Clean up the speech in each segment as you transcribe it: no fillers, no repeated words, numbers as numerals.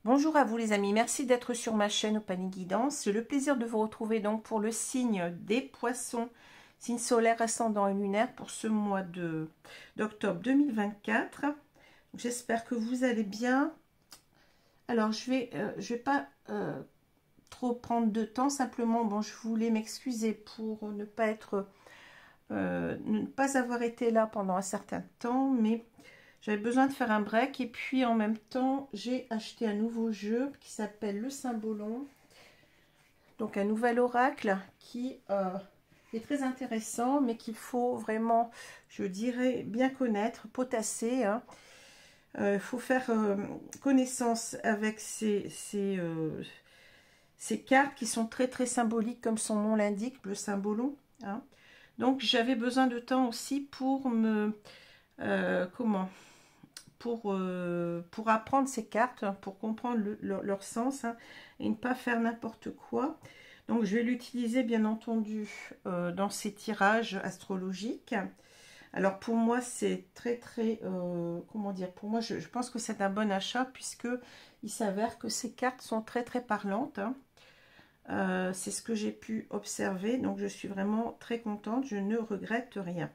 Bonjour à vous les amis, merci d'être sur ma chaîne Opanie Guidance. J'ai le plaisir de vous retrouver donc pour le signe des poissons, signe solaire, ascendant et lunaire pour ce mois d'octobre 2024. J'espère que vous allez bien. Alors je vais pas trop prendre de temps, simplement bon, je voulais m'excuser pour ne pas avoir été là pendant un certain temps, mais j'avais besoin de faire un break. Et puis en même temps, j'ai acheté un nouveau jeu qui s'appelle le Symbolon. Donc un nouvel oracle qui est très intéressant, mais qu'il faut vraiment, je dirais, bien connaître, potasser. Hein. Faut faire connaissance avec ces cartes qui sont très très symboliques, comme son nom l'indique, le Symbolon. Hein. Donc j'avais besoin de temps aussi pour me... pour apprendre ces cartes, pour comprendre leur sens, hein, et ne pas faire n'importe quoi. Donc je vais l'utiliser bien entendu dans ces tirages astrologiques. Alors pour moi c'est très comment dire, pour moi je pense que c'est un bon achat, puisque il s'avère que ces cartes sont très très parlantes. Hein. C'est ce que j'ai pu observer, donc je suis vraiment très contente, je ne regrette rien.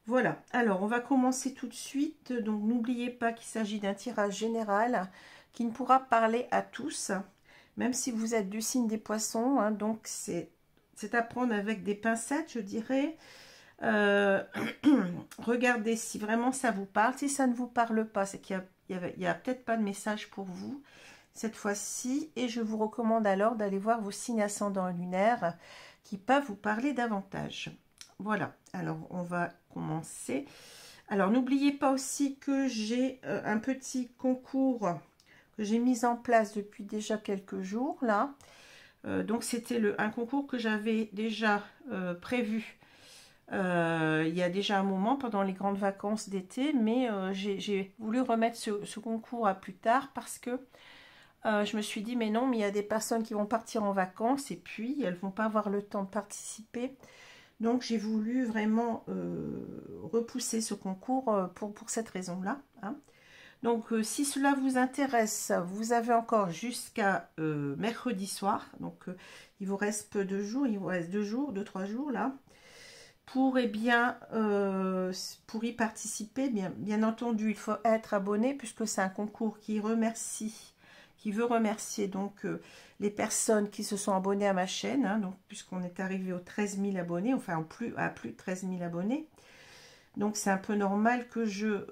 Voilà, alors on va commencer tout de suite. Donc n'oubliez pas qu'il s'agit d'un tirage général qui ne pourra parler à tous, même si vous êtes du signe des poissons. Hein, donc c'est à prendre avec des pincettes, je dirais. Regardez si vraiment ça vous parle. Si ça ne vous parle pas, c'est qu'il y a peut-être pas de message pour vous cette fois-ci. Et je vous recommande alors d'aller voir vos signes ascendants lunaires qui peuvent vous parler davantage. Voilà, alors on va commencer. Alors n'oubliez pas aussi que j'ai un petit concours que j'ai mis en place depuis déjà quelques jours là. Donc c'était un concours que j'avais déjà prévu il y a déjà un moment, pendant les grandes vacances d'été, mais j'ai voulu remettre ce concours à plus tard parce que je me suis dit mais non, mais il y a des personnes qui vont partir en vacances et puis elles vont pas avoir le temps de participer. Donc j'ai voulu vraiment repousser ce concours pour cette raison-là. Hein. Donc si cela vous intéresse, vous avez encore jusqu'à mercredi soir. Donc il vous reste peu de jours, il vous reste 2-3 jours là. Pour y participer, bien entendu, il faut être abonné puisque c'est un concours qui veut remercier donc les personnes qui se sont abonnées à ma chaîne, hein, donc puisqu'on est arrivé aux 13 000 abonnés, enfin à plus de 13 000 abonnés. Donc c'est un peu normal que je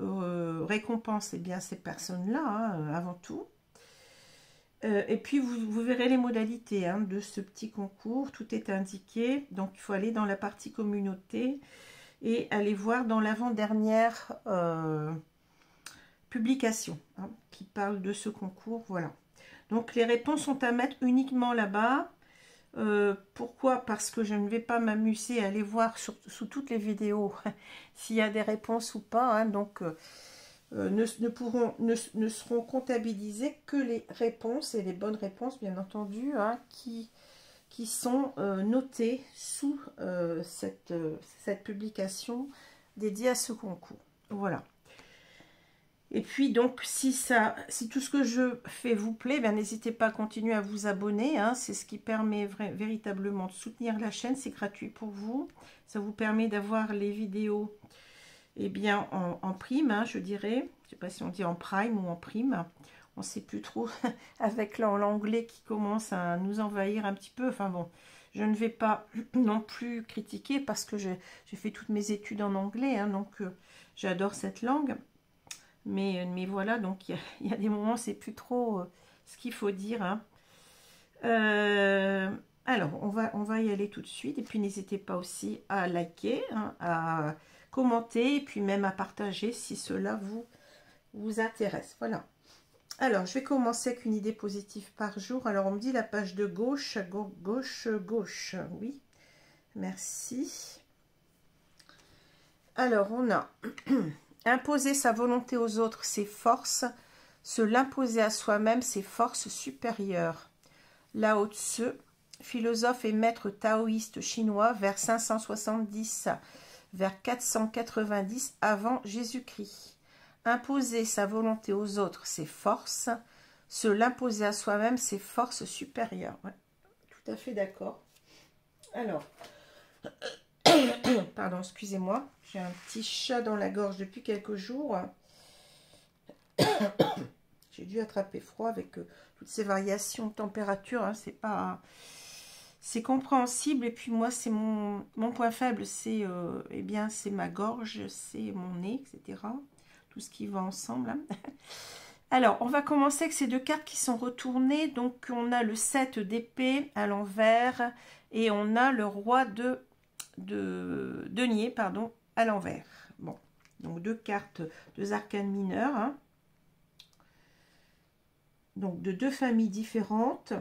récompense bien ces personnes-là, hein, avant tout. Et puis vous verrez les modalités hein, de ce petit concours, tout est indiqué. Donc il faut aller dans la partie communauté et aller voir dans l'avant-dernière publication hein, qui parle de ce concours. Voilà. Donc les réponses sont à mettre uniquement là-bas. Pourquoi? Parce que je ne vais pas m'amuser à aller voir sous toutes les vidéos s'il y a des réponses ou pas. Hein, donc ne seront comptabilisées que les réponses et les bonnes réponses, bien entendu, hein, qui sont notées sous cette publication dédiée à ce concours. Voilà. Et puis donc si tout ce que je fais vous plaît, n'hésitez pas à continuer à vous abonner, hein, c'est ce qui permet véritablement de soutenir la chaîne, c'est gratuit pour vous, ça vous permet d'avoir les vidéos en prime, hein, je dirais, je ne sais pas si on dit en prime ou en prime, on ne sait plus trop avec l'anglais qui commence à nous envahir un petit peu, enfin bon, je ne vais pas non plus critiquer parce que j'ai fait toutes mes études en anglais, hein, donc j'adore cette langue. Mais voilà, donc il y a des moments, c'est plus trop ce qu'il faut dire. Hein. Alors, on va y aller tout de suite. Et puis, n'hésitez pas aussi à liker, hein, à commenter et puis même à partager si cela vous intéresse. Voilà. Alors, je vais commencer avec une idée positive par jour. Alors, on me dit la page de gauche, gauche. Oui, merci. Alors, on a imposer sa volonté aux autres, c'est force. Se l'imposer à soi-même, c'est force supérieure. Lao Tzu, philosophe et maître taoïste chinois, vers 570, vers 490 avant Jésus-Christ. Imposer sa volonté aux autres, c'est force. Se l'imposer à soi-même, c'est force supérieure. Ouais, tout à fait d'accord. Alors, pardon, excusez-moi, j'ai un petit chat dans la gorge depuis quelques jours. J'ai dû attraper froid avec toutes ces variations de température. Hein, c'est compréhensible. Et puis moi, c'est mon point faible, c'est eh bien, c'est ma gorge, c'est mon nez, etc. Tout ce qui va ensemble. Hein. Alors, on va commencer avec ces deux cartes qui sont retournées. Donc, on a le 7 d'épée à l'envers et on a le roi de denier, pardon, à l'envers. Bon, donc deux cartes, deux arcanes mineurs. Hein. Donc, de deux familles différentes.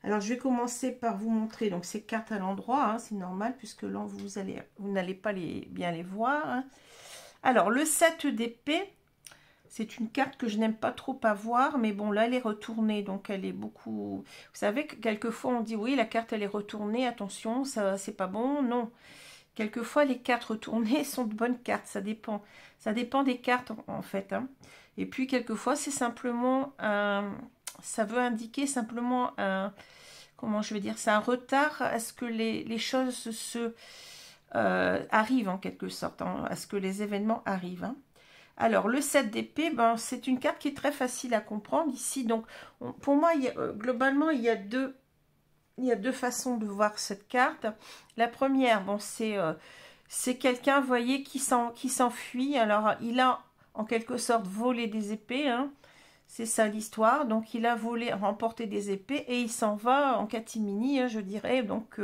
Alors, je vais commencer par vous montrer donc ces cartes à l'endroit. Hein, c'est normal puisque là, vous n'allez pas bien les voir. Hein. Alors, le 7 d'épée, c'est une carte que je n'aime pas trop avoir, mais bon, là, elle est retournée, donc elle est beaucoup... Vous savez que quelquefois, on dit, oui, la carte, elle est retournée, attention, ça, c'est pas bon. Non. Quelquefois, les cartes retournées sont de bonnes cartes, ça dépend. Ça dépend des cartes, en fait. Hein. Et puis, quelquefois, c'est simplement un... Ça veut indiquer simplement un... Comment je vais dire? C'est un retard à ce que les choses arrivent, en quelque sorte, hein, à ce que les événements arrivent. Hein. Alors, le 7 d'épée, ben, c'est une carte qui est très facile à comprendre ici. Donc, pour moi, globalement, il y a deux façons de voir cette carte. La première, bon, c'est quelqu'un, vous voyez, qui s'enfuit. Alors, il a en quelque sorte volé des épées. Hein. C'est ça l'histoire. Donc, il a remporté des épées et il s'en va en catimini, hein, je dirais. Donc,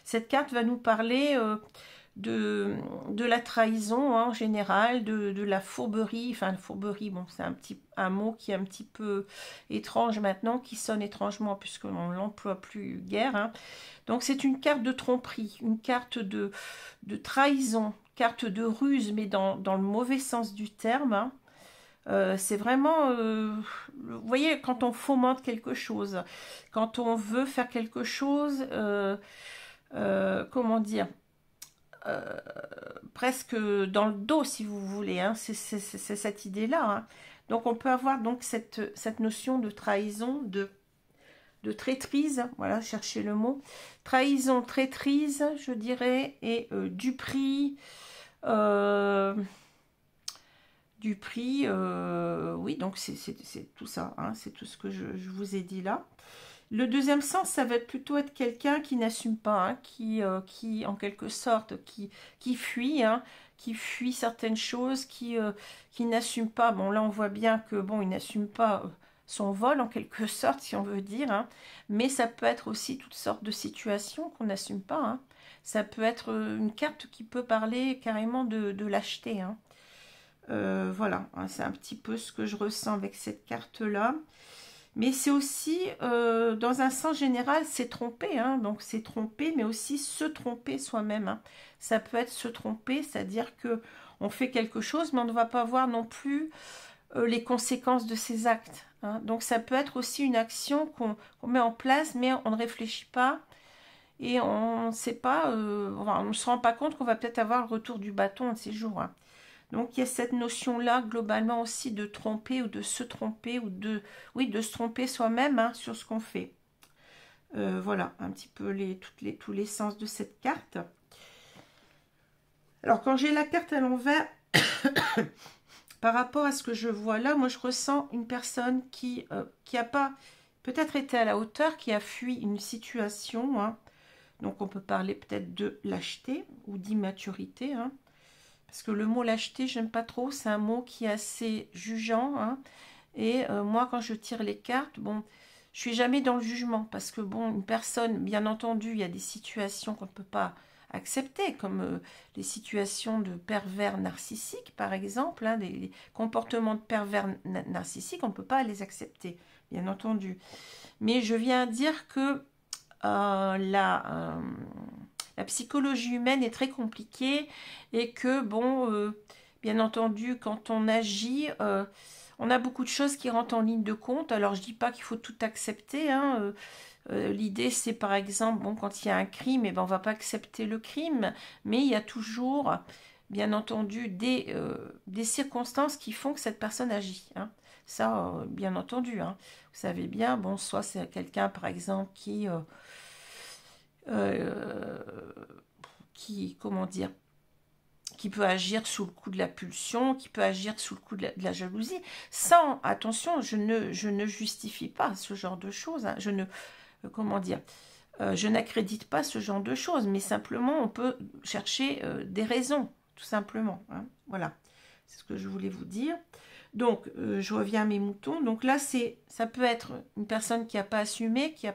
cette carte va nous parler... de la trahison hein, en général, de la fourberie, enfin la fourberie, bon c'est un mot qui est un petit peu étrange maintenant, qui sonne étrangement puisqu'on ne l'emploie plus guère. Hein. Donc c'est une carte de tromperie, une carte de trahison, carte de ruse, mais dans le mauvais sens du terme. Hein. C'est vraiment, vous voyez, quand on fomente quelque chose, quand on veut faire quelque chose, comment dire, presque dans le dos si vous voulez, hein. C'est cette idée là. Hein. Donc on peut avoir donc cette notion de trahison, de traîtrise, voilà, cherchez le mot, trahison, traîtrise, je dirais, et du prix, oui, donc c'est tout ça, hein, c'est tout ce que je vous ai dit là. Le deuxième sens, ça va plutôt être quelqu'un qui n'assume pas, hein, qui en quelque sorte, qui fuit, hein, qui fuit certaines choses, qui n'assume pas. Bon, là, on voit bien que, bon, il n'assume pas son vol, en quelque sorte, si on veut dire, hein, mais ça peut être aussi toutes sortes de situations qu'on n'assume pas. Hein. Ça peut être une carte qui peut parler carrément de lâcheté. Hein. Voilà, hein, c'est un petit peu ce que je ressens avec cette carte-là. Mais c'est aussi, dans un sens général, c'est tromper. Hein, donc, c'est tromper, mais aussi se tromper soi-même. Hein. Ça peut être se tromper, c'est-à-dire qu'on fait quelque chose, mais on ne va pas voir non plus les conséquences de ses actes. Hein. Donc, ça peut être aussi une action qu'on met en place, mais on ne réfléchit pas. Et on ne sait pas, on ne se rend pas compte qu'on va peut-être avoir le retour du bâton un de ces jours. Hein. Donc, il y a cette notion-là, globalement aussi, de tromper ou de se tromper, ou de se tromper soi-même hein, sur ce qu'on fait. Voilà, un petit peu tous les sens de cette carte. Alors, quand j'ai la carte à l'envers, par rapport à ce que je vois là, moi, je ressens une personne qui n'a pas peut-être été à la hauteur, qui a fui une situation. Hein. Donc, on peut parler peut-être de lâcheté ou d'immaturité, hein. Parce que le mot lâcheté, j'aime pas trop. C'est un mot qui est assez jugeant. Hein. Et moi, quand je tire les cartes, bon, je suis jamais dans le jugement. Parce que, bon, une personne, bien entendu, il y a des situations qu'on ne peut pas accepter, comme les situations de pervers narcissiques, par exemple, hein, les comportements de pervers narcissiques, on ne peut pas les accepter, bien entendu. Mais je viens dire que la psychologie humaine est très compliquée et que, bon, bien entendu, quand on agit, on a beaucoup de choses qui rentrent en ligne de compte. Alors, je ne dis pas qu'il faut tout accepter, hein, l'idée, c'est par exemple, bon, quand il y a un crime, eh ben, on ne va pas accepter le crime, mais il y a toujours, bien entendu, des circonstances qui font que cette personne agit. Hein. Ça, bien entendu. Hein. Vous savez bien, bon, soit c'est quelqu'un, par exemple, comment dire, qui peut agir sous le coup de la pulsion, qui peut agir sous le coup de la jalousie. Sans, attention, je ne justifie pas ce genre de choses. Hein. Comment dire, je n'accrédite pas ce genre de choses, mais simplement on peut chercher des raisons, tout simplement. Hein. Voilà, c'est ce que je voulais vous dire. Donc, je reviens à mes moutons. Donc là, ça peut être une personne qui n'a pas assumé, qui a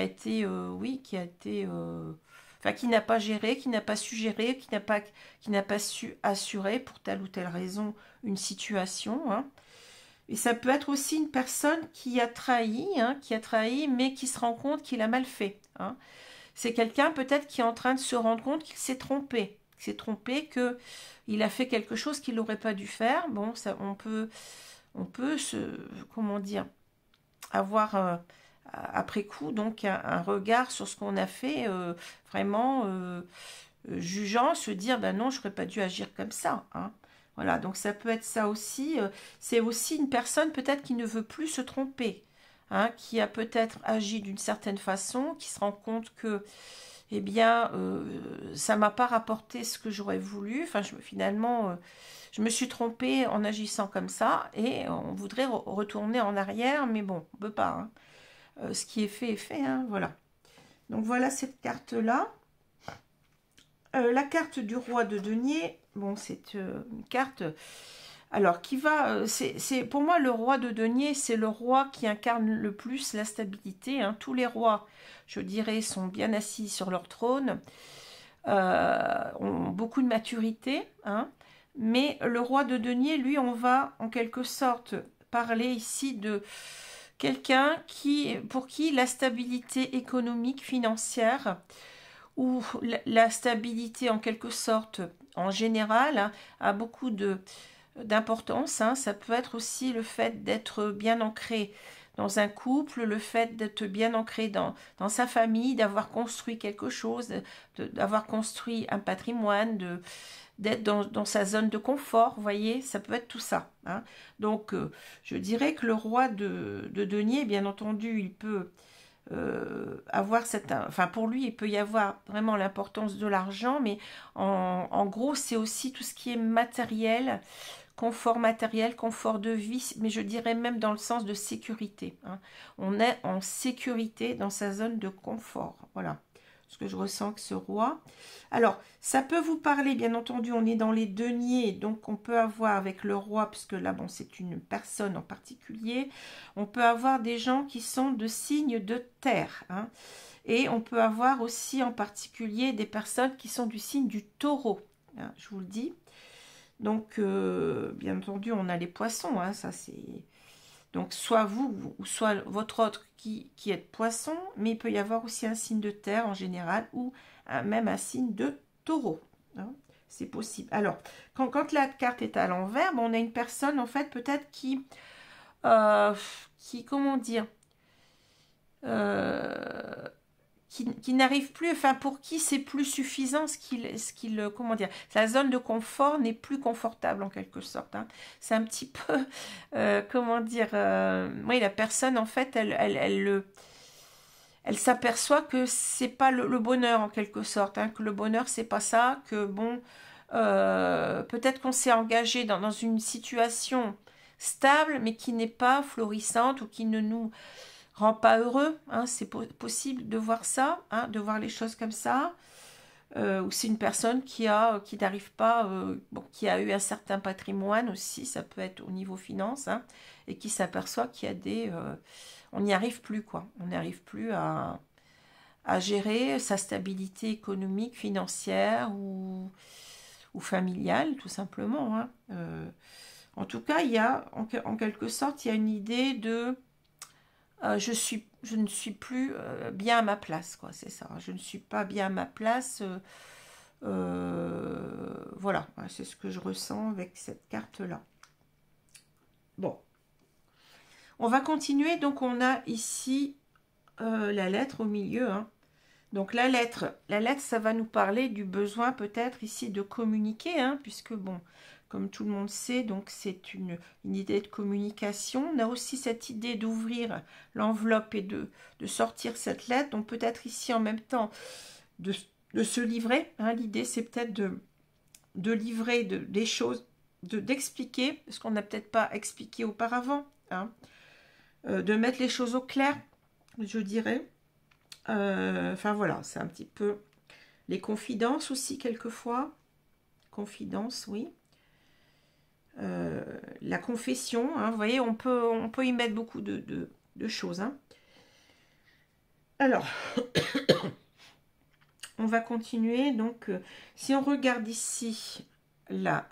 été, enfin, qui n'a pas géré, qui n'a pas su gérer, qui n'a pas su assurer pour telle ou telle raison une situation. Hein. Et ça peut être aussi une personne qui a trahi, hein, mais qui se rend compte qu'il a mal fait. Hein. C'est quelqu'un peut-être qui est en train de se rendre compte qu'il s'est trompé. Qu'il a fait quelque chose qu'il n'aurait pas dû faire. Bon, ça, on peut comment dire, avoir après coup donc un regard sur ce qu'on a fait, vraiment jugeant, se dire, ben non, je n'aurais pas dû agir comme ça. Hein. Voilà, donc ça peut être ça aussi. C'est aussi une personne peut-être qui ne veut plus se tromper, hein, qui a peut-être agi d'une certaine façon, qui se rend compte que, eh bien, ça ne m'a pas rapporté ce que j'aurais voulu. Enfin, finalement, je me suis trompée en agissant comme ça et on voudrait retourner en arrière, mais bon, on ne peut pas. Hein. Ce qui est fait est fait, hein, voilà. Donc voilà cette carte-là. La carte du roi de denier, bon, c'est une carte, alors qui va, pour moi le roi de denier, c'est le roi qui incarne le plus la stabilité. Hein. Tous les rois, je dirais, sont bien assis sur leur trône, ont beaucoup de maturité, hein. Mais le roi de denier, lui, on va en quelque sorte parler ici de quelqu'un pour qui la stabilité économique, financière, où la stabilité en quelque sorte, en général, hein, a beaucoup d'importance. Hein. Ça peut être aussi le fait d'être bien ancré dans un couple, le fait d'être bien ancré dans sa famille, d'avoir construit quelque chose, d'avoir construit un patrimoine, d'être dans sa zone de confort, vous voyez, ça peut être tout ça. Hein. Donc, je dirais que le roi de denier, bien entendu, il peut... avoir cette, enfin pour lui il peut y avoir vraiment l'importance de l'argent, mais en gros c'est aussi tout ce qui est matériel, confort de vie, mais je dirais même dans le sens de sécurité. Hein. On est en sécurité dans sa zone de confort, voilà ce que je ressens que ce roi. Alors, ça peut vous parler, bien entendu, on est dans les deniers, donc on peut avoir avec le roi, puisque là, bon, c'est une personne en particulier, on peut avoir des gens qui sont de signes de terre, hein, et on peut avoir aussi en particulier des personnes qui sont du signe du taureau, hein, je vous le dis. Donc, bien entendu, on a les poissons, hein, ça c'est... Donc, soit vous, ou soit votre autre qui êtes poisson, mais il peut y avoir aussi un signe de terre en général, ou même un signe de taureau. Hein, c'est possible. Alors, quand la carte est à l'envers, bon, on a une personne, en fait, peut-être qui, comment dire, qui n'arrive plus, enfin pour qui c'est plus suffisant comment dire, la zone de confort n'est plus confortable en quelque sorte. Hein. C'est un petit peu, comment dire, oui, la personne en fait, elle s'aperçoit que c'est pas le bonheur en quelque sorte, hein, que le bonheur c'est pas ça, que bon, peut-être qu'on s'est engagé dans une situation stable mais qui n'est pas florissante ou qui ne nous rend pas heureux, hein, c'est possible de voir ça, hein, de voir les choses comme ça, ou c'est une personne qui n'arrive pas, bon, qui a eu un certain patrimoine aussi, ça peut être au niveau finance, hein, et qui s'aperçoit qu'il y a on n'y arrive plus, quoi, on n'arrive plus à à gérer sa stabilité économique, financière ou familiale, tout simplement. Hein. En tout cas, il y a, en quelque sorte, il y a une idée de je ne suis plus bien à ma place, quoi, c'est ça. Je ne suis pas bien à ma place. Voilà, c'est ce que je ressens avec cette carte-là. Bon. On va continuer. Donc, on a ici la lettre au milieu. Hein. Donc, la lettre, ça va nous parler du besoin peut-être ici de communiquer, hein, puisque, bon, comme tout le monde sait, donc c'est une idée de communication. On a aussi cette idée d'ouvrir l'enveloppe et de sortir cette lettre. Donc, peut-être ici en même temps de se livrer. Hein. L'idée, c'est peut-être de livrer des choses, d'expliquer, ce qu'on n'a peut-être pas expliqué auparavant. Hein. De mettre les choses au clair, je dirais. Enfin voilà, c'est un petit peu les confidences aussi quelquefois. Confidences, oui. La confession, hein, vous voyez, on peut y mettre beaucoup de choses. Hein. Alors, on va continuer. Donc, si on regarde ici, là,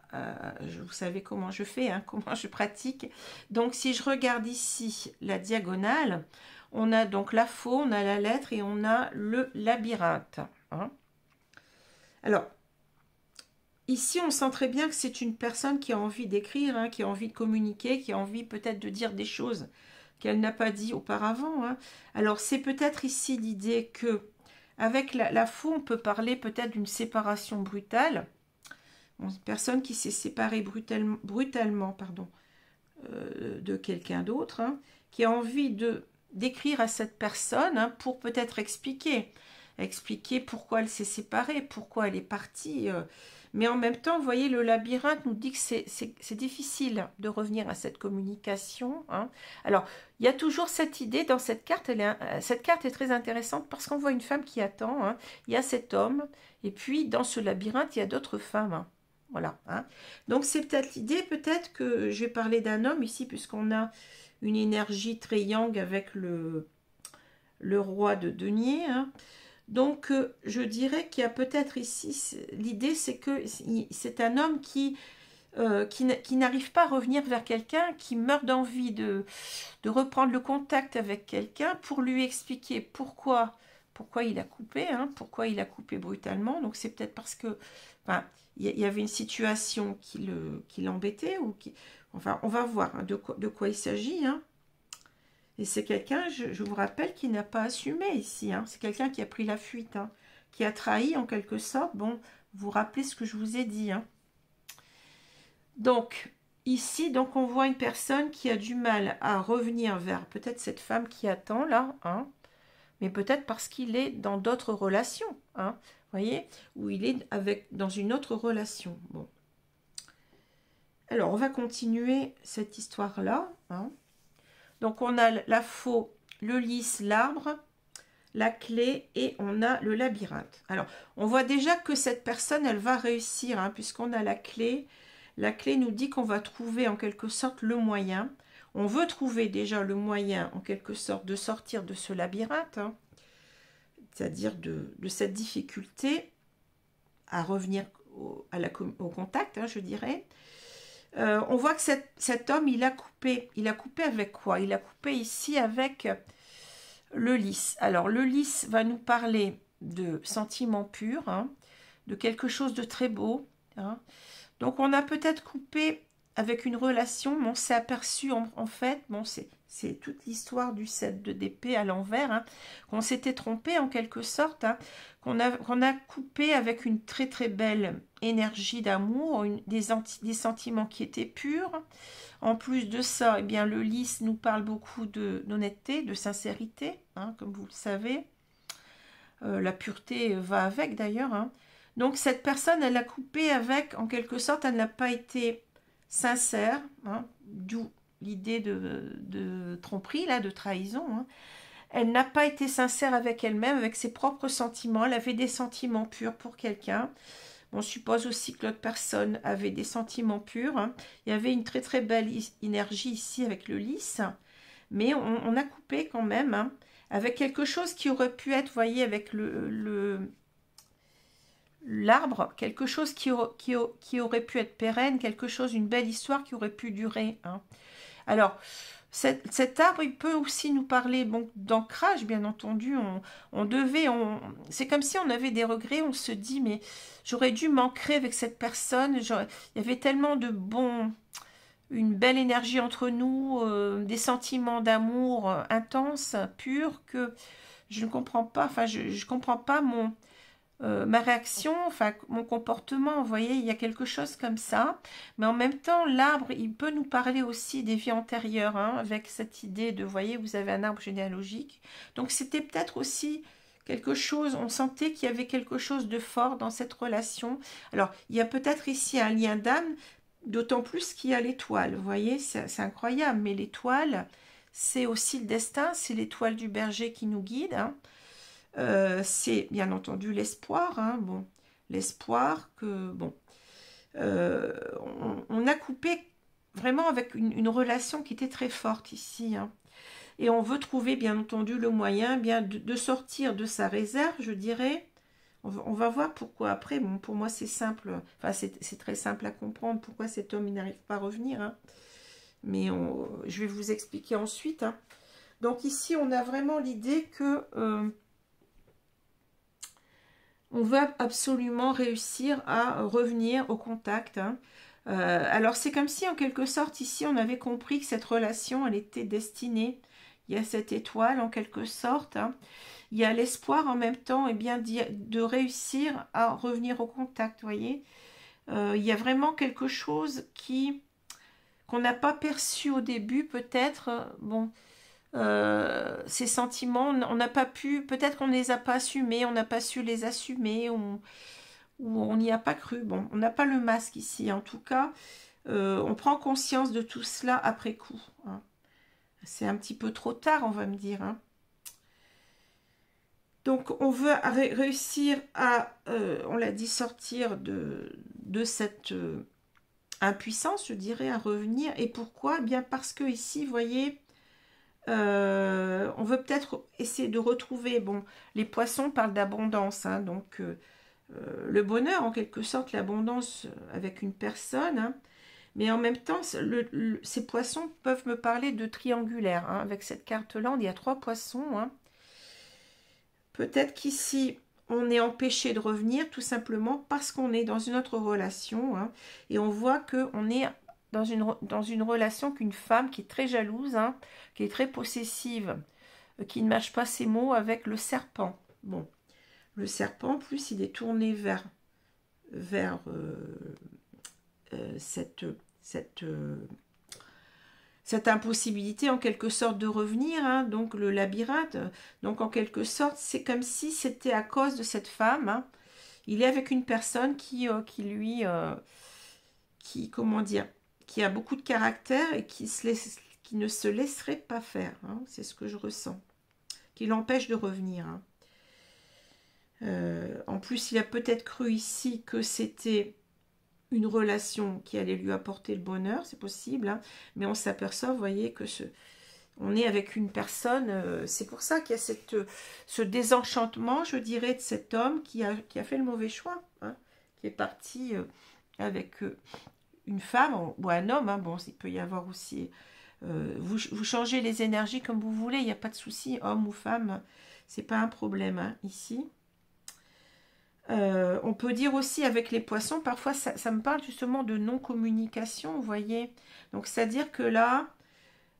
vous savez comment je fais, hein, comment je pratique. Donc, si je regarde ici la diagonale, on a donc la faux, on a la lettre et on a le labyrinthe. Hein. Alors, ici, on sent très bien que c'est une personne qui a envie d'écrire, hein, qui a envie de communiquer, qui a envie peut-être de dire des choses qu'elle n'a pas dit auparavant. Hein. Alors, c'est peut-être ici l'idée que avec la faux, on peut parler peut-être d'une séparation brutale. Bon, une personne qui s'est séparée brutalement pardon, de quelqu'un d'autre, hein, qui a envie d'écrire à cette personne, hein, pour peut-être expliquer pourquoi elle s'est séparée, pourquoi elle est partie. Mais en même temps, vous voyez, le labyrinthe nous dit que c'est difficile de revenir à cette communication. Hein. Alors, il y a toujours cette idée dans cette carte. Cette carte est très intéressante parce qu'on voit une femme qui attend. Hein. Il y a cet homme. Et puis, dans ce labyrinthe, il y a d'autres femmes. Hein. Voilà. Hein. Donc, c'est peut-être l'idée, peut-être que je vais parler d'un homme ici, puisqu'on a une énergie très yang avec le roi de denier. Hein. Donc, je dirais qu'il y a peut-être ici, l'idée c'est que c'est un homme qui n'arrive pas à revenir vers quelqu'un, qui meurt d'envie de reprendre le contact avec quelqu'un pour lui expliquer pourquoi il a coupé, hein, pourquoi il a coupé brutalement. Donc, c'est peut-être parce que, enfin, il y avait une situation qui l'embêtait, ou enfin, on va voir, hein, de quoi il s'agit, hein. Et c'est quelqu'un, je vous rappelle, qui n'a pas assumé ici. Hein. C'est quelqu'un qui a pris la fuite, hein, qui a trahi en quelque sorte. Bon, vous vous rappelez ce que je vous ai dit. Hein. Donc, ici, donc on voit une personne qui a du mal à revenir vers peut-être cette femme qui attend là. Hein, mais peut-être parce qu'il est dans d'autres relations. Hein, voyez, ou il est dans une autre relation. Bon. Alors, on va continuer cette histoire-là. Hein. Donc, on a la faux, le lys, l'arbre, la clé et on a le labyrinthe. Alors, on voit déjà que cette personne, elle va réussir, hein, puisqu'on a la clé. La clé nous dit qu'on va trouver en quelque sorte le moyen. On veut trouver déjà le moyen, en quelque sorte, de sortir de ce labyrinthe, hein, c'est-à-dire de cette difficulté à revenir au contact, hein, je dirais. On voit que cet homme, il a coupé avec quoi? Il a coupé ici avec le lys. Alors, le lys va nous parler de sentiments purs, hein, de quelque chose de très beau. Hein. Donc, on a peut-être coupé avec une relation, mais on s'est aperçu, en fait, bon, c'est toute l'histoire du 7 d'épée à l'envers, hein, qu'on s'était trompé en quelque sorte, hein, qu'on a coupé avec une très très belle énergie d'amour, des sentiments qui étaient purs. En plus de ça, eh bien, le lys nous parle beaucoup d'honnêteté, de sincérité, hein, comme vous le savez. La pureté va avec d'ailleurs. Hein. Donc cette personne, elle a coupé avec, en quelque sorte, elle n'a pas été sincère, hein, d'où l'idée de tromperie, là, de trahison. Hein. Elle n'a pas été sincère avec elle-même, avec ses propres sentiments. Elle avait des sentiments purs pour quelqu'un. On suppose aussi que l'autre personne avait des sentiments purs. Hein. Il y avait une très très belle énergie ici avec le lys. Mais on a coupé quand même. Hein. avec quelque chose qui aurait pu être, vous voyez, avec l'arbre, quelque chose qui aurait pu être pérenne, quelque chose, une belle histoire qui aurait pu durer. Hein. Alors, cet arbre, il peut aussi nous parler bon, d'ancrage, bien entendu. C'est comme si on avait des regrets, on se dit, mais j'aurais dû m'ancrer avec cette personne. Il y avait tellement de bons, une belle énergie entre nous, des sentiments d'amour intenses, purs, que je ne comprends pas, enfin, je ne comprends pas ma réaction, enfin mon comportement, vous voyez, il y a quelque chose comme ça. Mais en même temps, l'arbre, il peut nous parler aussi des vies antérieures, hein, avec cette idée de, vous voyez, vous avez un arbre généalogique. Donc c'était peut-être aussi quelque chose, on sentait qu'il y avait quelque chose de fort dans cette relation. Alors, il y a peut-être ici un lien d'âme, d'autant plus qu'il y a l'étoile, vous voyez, c'est incroyable, mais l'étoile, c'est aussi le destin, c'est l'étoile du berger qui nous guide, hein. C'est bien entendu l'espoir, hein, bon, l'espoir que, bon, on a coupé vraiment avec une relation qui était très forte ici, hein, et on veut trouver bien entendu le moyen bien de sortir de sa réserve, je dirais. On va voir pourquoi après, bon, pour moi c'est simple, enfin c'est très simple à comprendre pourquoi cet homme il n'arrive pas à revenir, hein, mais je vais vous expliquer ensuite, hein. Donc ici on a vraiment l'idée que on va absolument réussir à revenir au contact, hein. Alors c'est comme si en quelque sorte ici on avait compris que cette relation elle était destinée. Il y a cette étoile en quelque sorte, hein. Il y a l'espoir en même temps et bien de réussir à revenir au contact, vous voyez. Il y a vraiment quelque chose qu'on n'a pas perçu au début peut-être. Bon, ces sentiments, on n'a pas pu, peut-être qu'on ne les a pas assumés, on n'a pas su les assumer, ou on n'y a pas cru. Bon, on n'a pas le masque ici. En tout cas, on prend conscience de tout cela après coup, hein. C'est un petit peu trop tard, on va me dire, hein. Donc, on veut réussir à, on l'a dit, sortir de cette impuissance, je dirais, à revenir. Et pourquoi? Eh bien, parce que ici, vous voyez, on veut peut-être essayer de retrouver, bon, les poissons parlent d'abondance, hein, donc le bonheur en quelque sorte, l'abondance avec une personne, hein, mais en même temps, ces poissons peuvent me parler de triangulaire, hein, avec cette carte-là, il y a 3 poissons, hein. Peut-être qu'ici, on est empêché de revenir tout simplement parce qu'on est dans une autre relation, hein, et on voit qu'on est dans une relation qu'une femme qui est très jalouse, hein, qui est très possessive, qui ne mâche pas ses mots avec le serpent. Bon, le serpent, en plus, il est tourné vers cette impossibilité en quelque sorte de revenir, hein, donc le labyrinthe. Donc en quelque sorte, c'est comme si c'était à cause de cette femme, hein. Il est avec une personne qui comment dire, qui a beaucoup de caractère et qui ne se laisserait pas faire, hein. C'est ce que je ressens, qui l'empêche de revenir, hein. En plus, il a peut-être cru ici que c'était une relation qui allait lui apporter le bonheur, c'est possible, hein, mais on s'aperçoit, vous voyez, que on est avec une personne, c'est pour ça qu'il y a ce désenchantement, je dirais, de cet homme qui a fait le mauvais choix, hein, qui est parti avec une femme ou un homme, hein, bon, il peut y avoir aussi, vous changez les énergies comme vous voulez, il n'y a pas de souci, homme ou femme, c'est pas un problème, hein, ici. On peut dire aussi avec les poissons, parfois ça me parle justement de non-communication, vous voyez. Donc c'est-à-dire que là,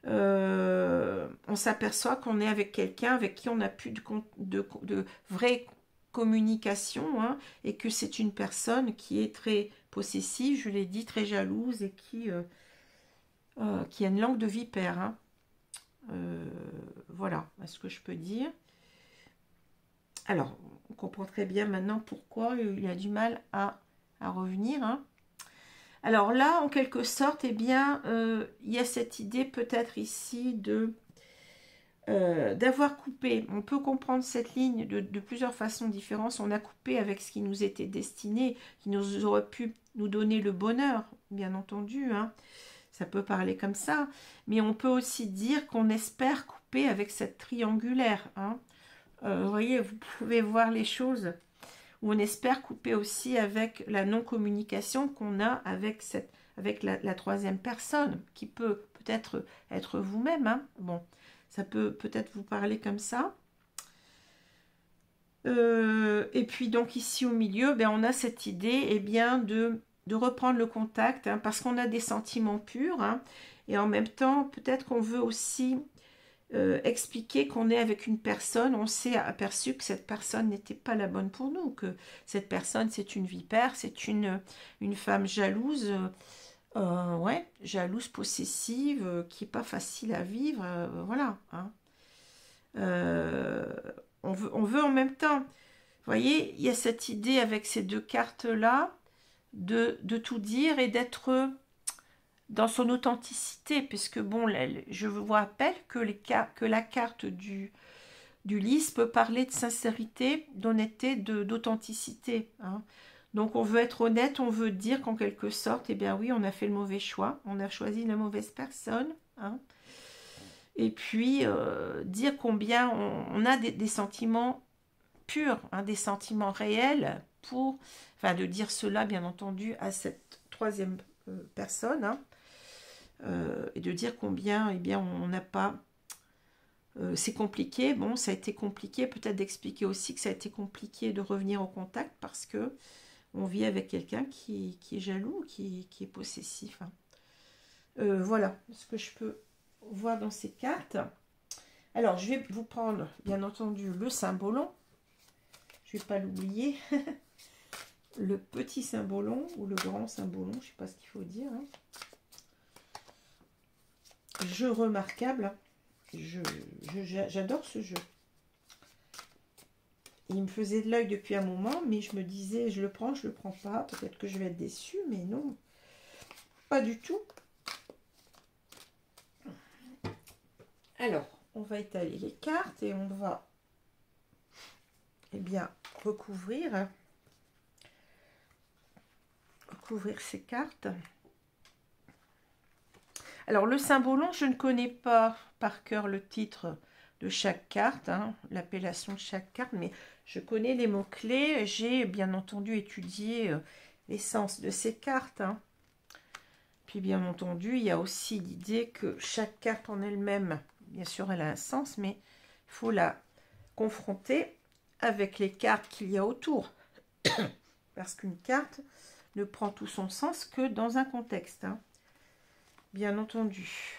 on s'aperçoit qu'on est avec quelqu'un avec qui on n'a plus de vraie communication, hein, et que c'est une personne qui est très possessive, je l'ai dit, très jalouse et qui a une langue de vipère, hein. Voilà ce que je peux dire. Alors, on comprend très bien maintenant pourquoi il a du mal à revenir, hein. Alors là, en quelque sorte, eh bien, il y a cette idée peut-être ici d'avoir coupé. On peut comprendre cette ligne de plusieurs façons différentes. On a coupé avec ce qui nous était destiné, qui nous aurait pu nous donner le bonheur, bien entendu, hein. Ça peut parler comme ça, mais on peut aussi dire qu'on espère couper avec cette triangulaire. Hein. Vous voyez, vous pouvez voir les choses. Où on espère couper aussi avec la non-communication qu'on a avec, la troisième personne, qui peut peut-être être vous-même. Hein. Bon, ça peut peut-être vous parler comme ça. Et puis donc ici au milieu, ben, on a cette idée eh bien, de reprendre le contact, hein, parce qu'on a des sentiments purs, hein, et en même temps, peut-être qu'on veut aussi expliquer qu'on est avec une personne, on s'est aperçu que cette personne n'était pas la bonne pour nous, que cette personne c'est une vipère, c'est une femme jalouse, ouais, jalouse, possessive, qui n'est pas facile à vivre, voilà. Hein. On veut en même temps, vous voyez, il y a cette idée avec ces deux cartes-là, de tout dire et d'être dans son authenticité, puisque bon, je vous rappelle que, la carte du lys peut parler de sincérité, d'honnêteté, d'authenticité. Hein. Donc on veut être honnête, on veut dire qu'en quelque sorte, eh bien oui, on a fait le mauvais choix, on a choisi la mauvaise personne. Hein. Et puis dire combien on a des sentiments purs, hein, des sentiments réels, enfin de dire cela bien entendu à cette troisième personne, hein. Et de dire combien, eh bien, on n'a pas... c'est compliqué, bon, ça a été compliqué, peut-être d'expliquer aussi que ça a été compliqué de revenir au contact parce que on vit avec quelqu'un qui est jaloux, qui est possessif. Hein. Voilà ce que je peux voir dans ces cartes. Alors, je vais vous prendre, bien entendu, le symbolon. Je ne vais pas l'oublier. Le petit symbolon ou le grand symbolon, je ne sais pas ce qu'il faut dire. Hein. Jeu remarquable, j'adore ce jeu. Il me faisait de l'œil depuis un moment, mais je me disais, je le prends pas, peut-être que je vais être déçue, mais non, pas du tout. Alors, on va étaler les cartes et on va, eh bien, recouvrir ces cartes. Alors, le symbolon, je ne connais pas par cœur le titre de chaque carte, hein, l'appellation de chaque carte, mais je connais les mots-clés. J'ai bien entendu étudié l'essence de ces cartes. Hein. Puis, bien entendu, il y a aussi l'idée que chaque carte en elle-même, bien sûr, elle a un sens, mais il faut la confronter avec les cartes qu'il y a autour. Parce qu'une carte ne prend tout son sens que dans un contexte. Hein. Bien entendu.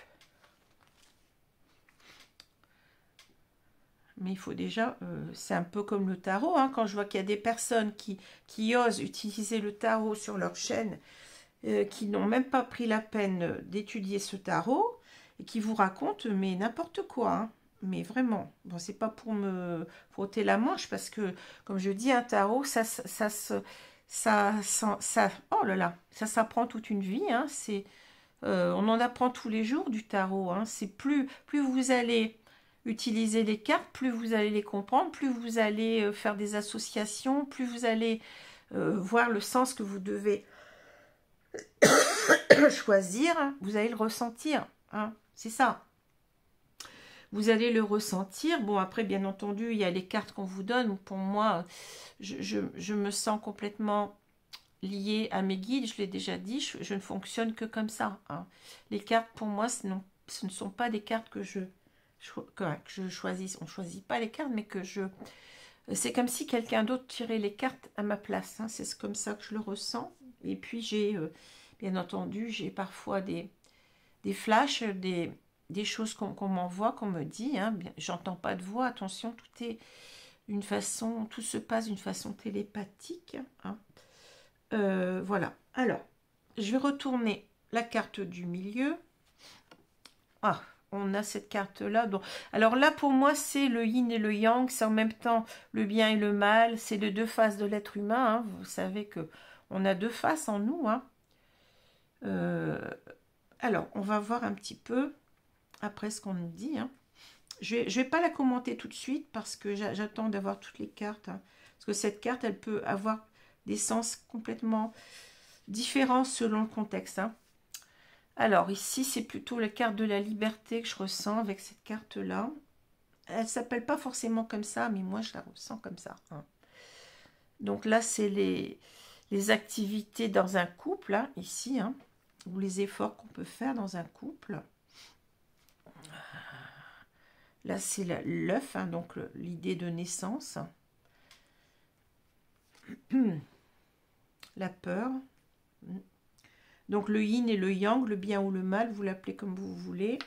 Mais il faut déjà, c'est un peu comme le tarot, hein, quand je vois qu'il y a des personnes qui osent utiliser le tarot sur leur chaîne, qui n'ont même pas pris la peine d'étudier ce tarot, et qui vous racontent, mais n'importe quoi, hein, mais vraiment. Bon, c'est pas pour me frotter la manche, parce que, comme je dis, un tarot, oh là là, ça s'apprend toute une vie, hein, on en apprend tous les jours du tarot. Hein. C'est plus vous allez utiliser les cartes, plus vous allez les comprendre, plus vous allez faire des associations, plus vous allez voir le sens que vous devez choisir. Vous allez le ressentir. Hein. C'est ça. Vous allez le ressentir. Bon, après, bien entendu, il y a les cartes qu'on vous donne. Pour moi, je me sens complètement liée à mes guides, je l'ai déjà dit, je ne fonctionne que comme ça. Hein. Les cartes, pour moi, ce ne sont pas des cartes que je choisis. On ne choisit pas les cartes, mais que c'est comme si quelqu'un d'autre tirait les cartes à ma place. Hein. C'est comme ça que je le ressens. Et puis, bien entendu, j'ai parfois des flashs, des choses qu'on m'envoie, qu'on me dit. Hein. J'entends pas de voix, attention, tout se passe d'une façon télépathique. Hein. Voilà. Alors, je vais retourner la carte du milieu. Ah, on a cette carte-là. Donc, alors là, pour moi, c'est le yin et le yang. C'est en même temps le bien et le mal. C'est les deux faces de l'être humain. Hein. Vous savez que on a deux faces en nous. Hein. Alors, on va voir un petit peu après ce qu'on nous dit. Hein. Je vais pas la commenter tout de suite parce que j'attends d'avoir toutes les cartes. Hein. Parce que cette carte, elle peut avoir des sens complètement différents selon le contexte. Hein. Alors, ici, c'est plutôt la carte de la liberté que je ressens avec cette carte-là. Elle ne s'appelle pas forcément comme ça, mais moi, je la ressens comme ça. Hein. Donc là, c'est les activités dans un couple, là, ici, hein, ou les efforts qu'on peut faire dans un couple. Là, c'est l'œuf, hein, donc l'idée de naissance. La peur. Donc le yin et le yang, le bien ou le mal, vous l'appelez comme vous voulez.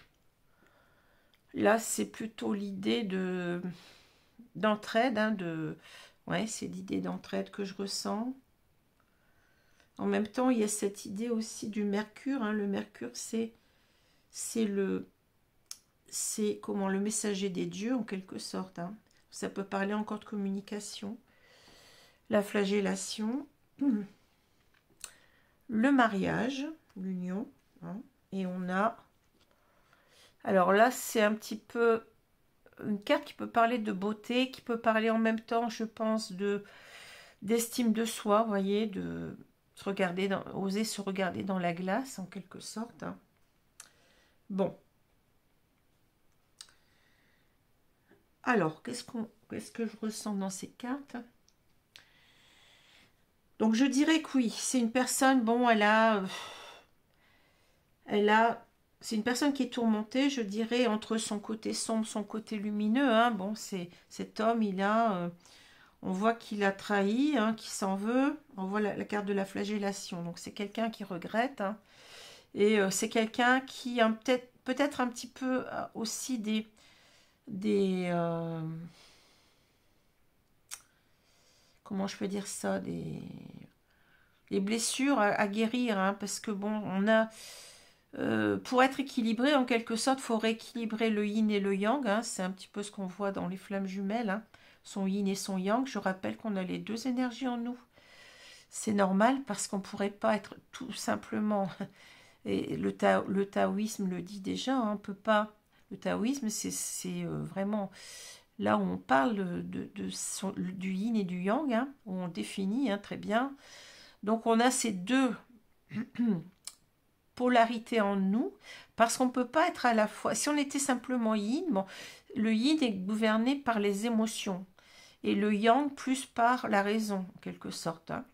Là, c'est plutôt l'idée d'entraide, hein, ouais, c'est l'idée d'entraide que je ressens. En même temps, il y a cette idée aussi du Mercure. Hein. Le Mercure, c'est comment le messager des dieux en quelque sorte. Hein. Ça peut parler encore de communication. La flagellation, le mariage, l'union. Hein. Et on a... Alors là, c'est un petit peu une carte qui peut parler de beauté, qui peut parler en même temps, je pense, d'estime de soi, vous voyez, de se regarder oser se regarder dans la glace, en quelque sorte. Hein. Bon. Alors, qu'est-ce que je ressens dans ces cartes? Donc, je dirais que oui, c'est une personne, bon, c'est une personne qui est tourmentée, je dirais, entre son côté sombre, son côté lumineux. Hein. Bon, cet homme, on voit qu'il a trahi, hein, qu'il s'en veut. On voit la carte de la flagellation. Donc, c'est quelqu'un qui regrette. Hein. Et c'est quelqu'un qui a peut-être un petit peu aussi comment je peux dire ça, des blessures à guérir, hein, parce que bon, on a pour être équilibré en quelque sorte, il faut rééquilibrer le yin et le yang, hein, c'est un petit peu ce qu'on voit dans les flammes jumelles, hein, son yin et son yang. Je rappelle qu'on a les deux énergies en nous, c'est normal parce qu'on ne pourrait pas être tout simplement, et le taoïsme le dit déjà, hein, on peut pas, le taoïsme c'est vraiment là où on parle du yin et du yang, hein, où on définit, hein, très bien. Donc on a ces deux polarités en nous, parce qu'on ne peut pas être à la fois... Si on était simplement yin, bon, le yin est gouverné par les émotions, et le yang plus par la raison, en quelque sorte. Hein.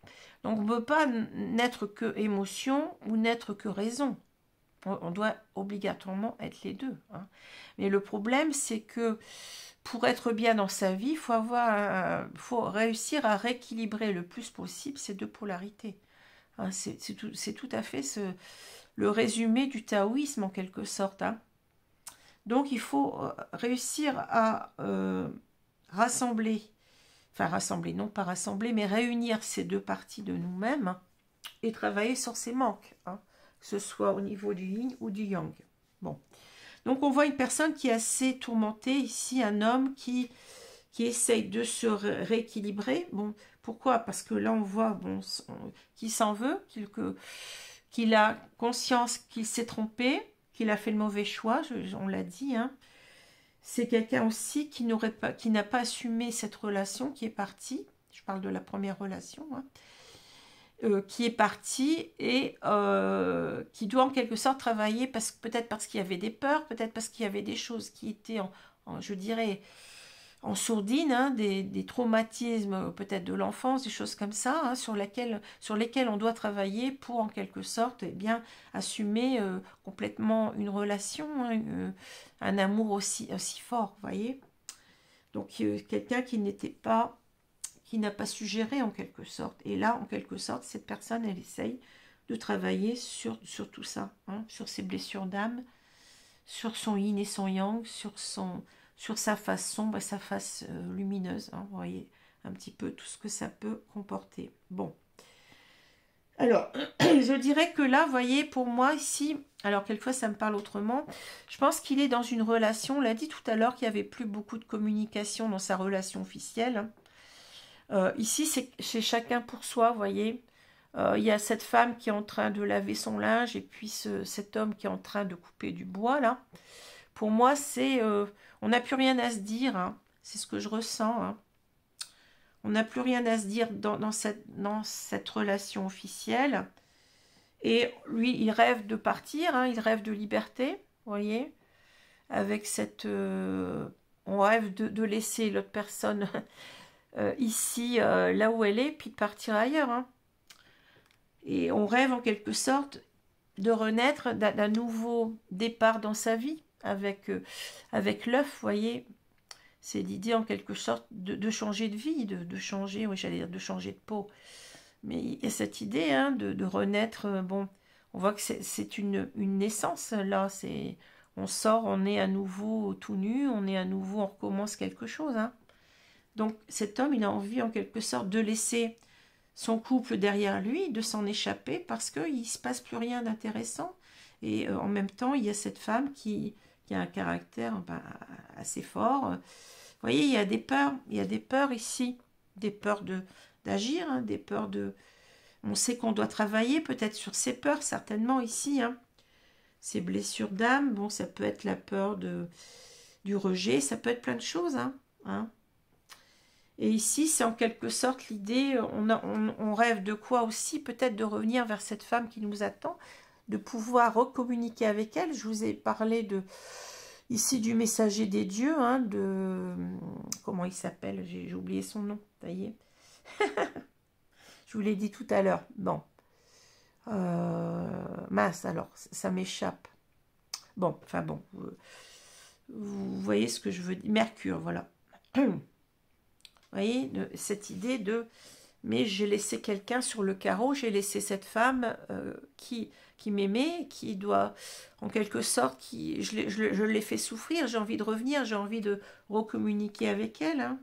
Donc on ne peut pas n'être que émotion ou n'être que raison. On doit obligatoirement être les deux. Hein. Mais le problème, c'est que pour être bien dans sa vie, faut réussir à rééquilibrer le plus possible ces deux polarités. Hein, c'est tout à fait le résumé du taoïsme en quelque sorte. Hein. Donc il faut réussir à rassembler, non pas rassembler, mais réunir ces deux parties de nous-mêmes, hein, et travailler sur ces manques, hein, que ce soit au niveau du yin ou du yang. Bon. Donc on voit une personne qui est assez tourmentée ici, un homme qui essaye de se rééquilibrer. Bon, pourquoi? Parce que là on voit bon, qu'il s'en veut, qu'il a conscience qu'il s'est trompé, qu'il a fait le mauvais choix, on l'a dit. Hein. C'est quelqu'un aussi qui n'a pas assumé cette relation, qui est partie. Je parle de la première relation. Hein. Qui est parti et qui doit en quelque sorte travailler, peut-être parce qu'il y avait des peurs, peut-être parce qu'il y avait des choses qui étaient, je dirais, en sourdine, hein, des traumatismes peut-être de l'enfance, des choses comme ça, hein, sur lesquelles on doit travailler pour en quelque sorte bien assumer complètement une relation, hein, un amour aussi fort, vous voyez. Donc quelqu'un qui n'a pas suggéré en quelque sorte. Et là, en quelque sorte, cette personne, elle essaye de travailler sur tout ça, hein, sur ses blessures d'âme, sur son yin et son yang, sur sa face sombre et sa face lumineuse. Hein, vous voyez un petit peu tout ce que ça peut comporter. Bon. Alors, je dirais que là, vous voyez, pour moi, ici, alors quelquefois ça me parle autrement, je pense qu'il est dans une relation, on l'a dit tout à l'heure qu'il n'y avait plus beaucoup de communication dans sa relation officielle, hein. Ici, c'est chacun pour soi, vous voyez. Il y a cette femme qui est en train de laver son linge et puis cet homme qui est en train de couper du bois, là. Pour moi, on n'a plus rien à se dire, hein. C'est ce que je ressens. Hein. On n'a plus rien à se dire dans cette relation officielle. Et lui, il rêve de partir, hein, il rêve de liberté, vous voyez, avec cette... on rêve de laisser l'autre personne ici, là où elle est, puis de partir ailleurs. Hein. Et on rêve en quelque sorte de renaître, d'un nouveau départ dans sa vie, avec l'œuf, vous voyez. C'est l'idée en quelque sorte de changer de vie, de changer, oui, j'allais dire de changer de peau. Mais il y a cette idée hein, de renaître. Bon, on voit que c'est une naissance là. On sort, on est à nouveau tout nu, on est à nouveau, on recommence quelque chose. Hein. Donc cet homme, il a envie en quelque sorte de laisser son couple derrière lui, de s'en échapper parce qu'il ne se passe plus rien d'intéressant. Et en même temps, il y a cette femme qui a un caractère assez fort. Vous voyez, il y a des peurs ici, des peurs d'agir, hein, des peurs de... On sait qu'on doit travailler peut-être sur ces peurs, certainement ici. Hein. Ces blessures d'âme, bon, ça peut être la peur du rejet, ça peut être plein de choses. Hein. Et ici, c'est en quelque sorte l'idée, on rêve de quoi aussi? Peut-être de revenir vers cette femme qui nous attend, de pouvoir recommuniquer avec elle. Je vous ai parlé ici du messager des dieux, hein, comment il s'appelle? J'ai oublié son nom, ça y est. Je vous l'ai dit tout à l'heure. Bon. Mince, alors, ça m'échappe. Bon, enfin bon. Vous voyez ce que je veux dire. Mercure, voilà. Vous voyez, cette idée de... Mais j'ai laissé quelqu'un sur le carreau, j'ai laissé cette femme qui m'aimait, qui doit, en quelque sorte, je l'ai fait souffrir, j'ai envie de revenir, j'ai envie de recommuniquer avec elle. Hein.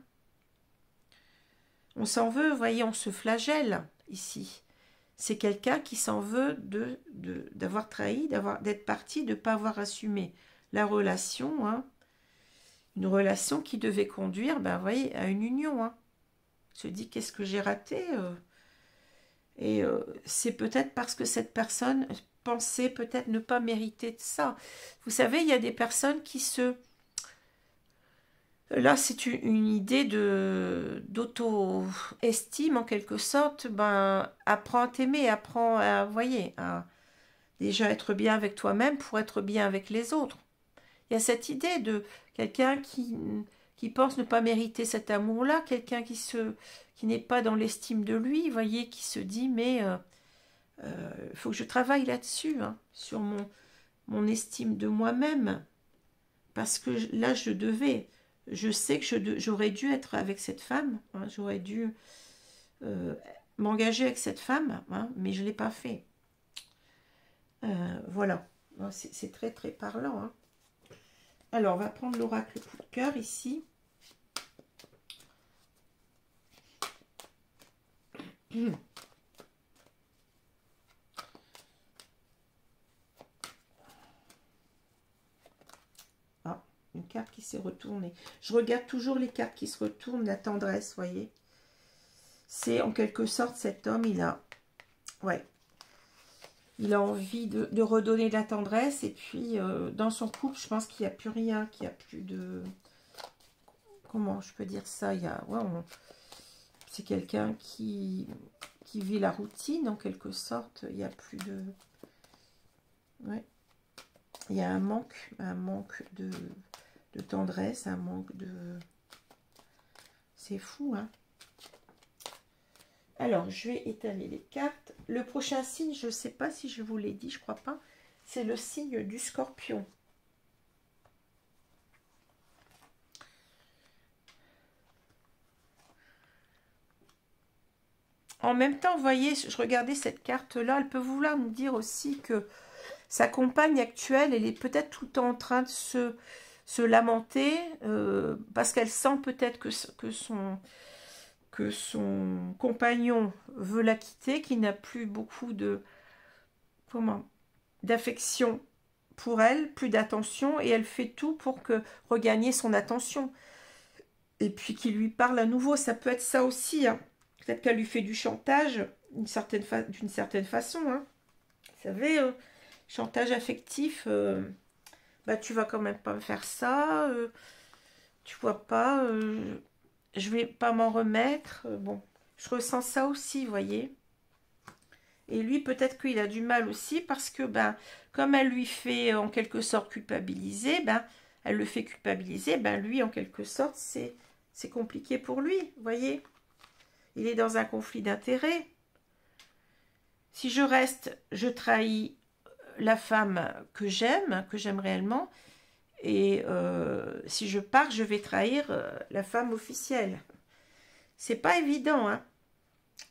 On s'en veut, vous voyez, on se flagelle ici. C'est quelqu'un qui s'en veut d'avoir trahi, d'être parti, de ne pas avoir assumé la relation. Hein. Une relation qui devait conduire, ben, vous voyez, à une union. Hein. Se dit, qu'est-ce que j'ai raté Et c'est peut-être parce que cette personne pensait peut-être ne pas mériter de ça. Vous savez, il y a des personnes qui se... Là, c'est une idée d'auto-estime, en quelque sorte. Ben, apprends à t'aimer, apprends à, vous voyez, à déjà être bien avec toi-même pour être bien avec les autres. Il y a cette idée de quelqu'un qui pense ne pas mériter cet amour-là, quelqu'un qui n'est pas dans l'estime de lui, vous voyez, qui se dit, mais faut que je travaille là-dessus, hein, sur mon estime de moi-même, parce que là, je sais que j'aurais dû être avec cette femme, hein, j'aurais dû m'engager avec cette femme, hein, mais je ne l'ai pas fait. Voilà, c'est très très parlant. Hein. Alors, on va prendre l'oracle coup de cœur ici. Ah, une carte qui s'est retournée. Je regarde toujours les cartes qui se retournent, la tendresse, voyez. C'est en quelque sorte cet homme, il a envie de redonner de la tendresse. Et puis, dans son couple, je pense qu'il n'y a plus rien, qu'il n'y a plus de... Comment je peux dire ça? C'est quelqu'un qui vit la routine, en quelque sorte. Il n'y a plus de... Ouais. Il y a un manque de tendresse, un manque de... C'est fou, hein? Alors, je vais étaler les cartes. Le prochain signe, je ne sais pas si je vous l'ai dit, je crois pas. C'est le signe du Scorpion. En même temps, vous voyez, je regardais cette carte-là, elle peut vouloir nous dire aussi que sa compagne actuelle, elle est peut-être tout le temps en train de se lamenter, parce qu'elle sent peut-être que son compagnon veut la quitter, qu'il n'a plus beaucoup d'affection pour elle, plus d'attention, et elle fait tout pour regagner son attention. Et puis qu'il lui parle à nouveau, ça peut être ça aussi, hein. Peut-être qu'elle lui fait du chantage d'une certaine façon. Hein. Vous savez, chantage affectif, bah, tu vas quand même pas me faire ça, tu vois pas, je vais pas m'en remettre. Bon, je ressens ça aussi, vous voyez. Et lui, peut-être qu'il a du mal aussi parce que, ben, comme elle lui fait en quelque sorte culpabiliser, ben, elle le fait culpabiliser, ben, lui, en quelque sorte, c'est compliqué pour lui, vous voyez. Il est dans un conflit d'intérêts. Si je reste, je trahis la femme que j'aime réellement. Et si je pars, je vais trahir la femme officielle. C'est pas évident, hein.